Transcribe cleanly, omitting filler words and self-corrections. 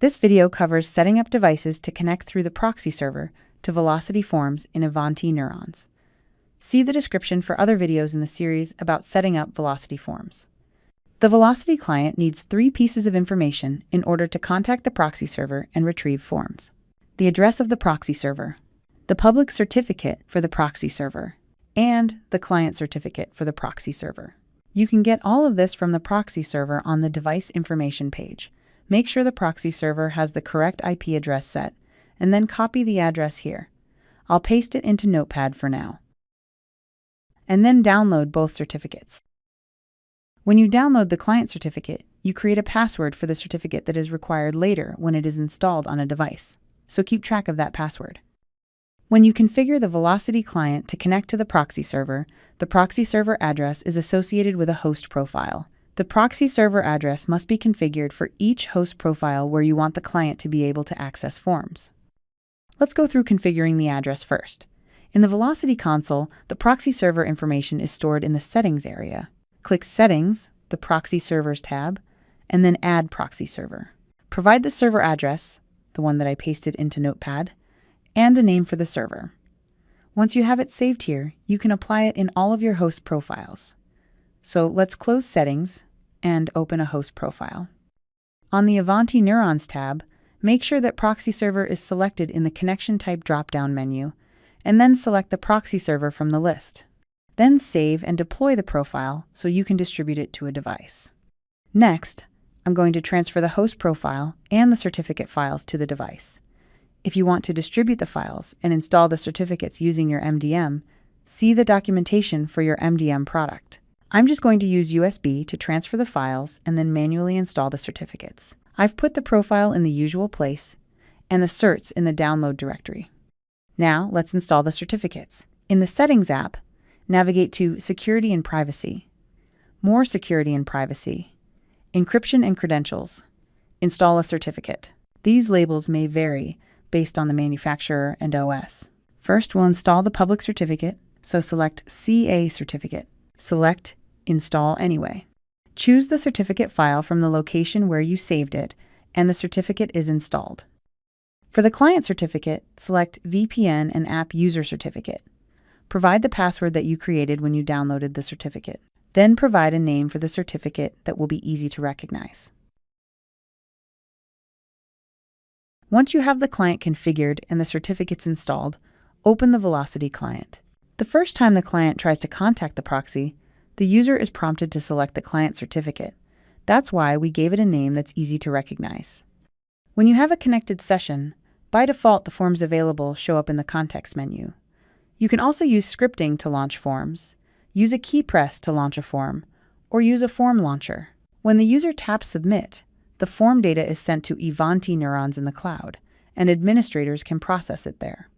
This video covers setting up devices to connect through the proxy server to Velocity Forms in Ivanti Neurons. See the description for other videos in the series about setting up Velocity Forms. The Velocity client needs 3 pieces of information in order to contact the proxy server and retrieve forms: the address of the proxy server, the public certificate for the proxy server, and the client certificate for the proxy server. You can get all of this from the proxy server on the device information page. Make sure the proxy server has the correct IP address set, and then copy the address here. I'll paste it into Notepad for now. And then download both certificates. When you download the client certificate, you create a password for the certificate that is required later when it is installed on a device, so keep track of that password. When you configure the Velocity client to connect to the proxy server address is associated with a host profile. The proxy server address must be configured for each host profile where you want the client to be able to access forms. Let's go through configuring the address first. In the Velocity console, the proxy server information is stored in the Settings area. Click Settings, the Proxy Servers tab, and then Add Proxy Server. Provide the server address, the one that I pasted into Notepad, and a name for the server. Once you have it saved here, you can apply it in all of your host profiles. So let's close Settings and open a host profile. On the Ivanti Neurons tab, make sure that Proxy Server is selected in the Connection Type drop-down menu, and then select the proxy server from the list. Then save and deploy the profile so you can distribute it to a device. Next, I'm going to transfer the host profile and the certificate files to the device. If you want to distribute the files and install the certificates using your MDM, see the documentation for your MDM product. I'm just going to use USB to transfer the files and then manually install the certificates. I've put the profile in the usual place and the certs in the download directory. Now let's install the certificates. In the Settings app, navigate to Security and Privacy, More Security and Privacy, Encryption and Credentials, Install a Certificate. These labels may vary based on the manufacturer and OS. First, we'll install the public certificate, so select CA Certificate. Select Install Anyway. Choose the certificate file from the location where you saved it, and the certificate is installed. For the client certificate, select VPN and App User Certificate. Provide the password that you created when you downloaded the certificate. Then provide a name for the certificate that will be easy to recognize. Once you have the client configured and the certificates installed, open the Velocity client. The first time the client tries to contact the proxy, the user is prompted to select the client certificate. That's why we gave it a name that's easy to recognize. When you have a connected session, by default the forms available show up in the context menu. You can also use scripting to launch forms, use a key press to launch a form, or use a form launcher. When the user taps Submit, the form data is sent to Ivanti Neurons in the cloud, and administrators can process it there.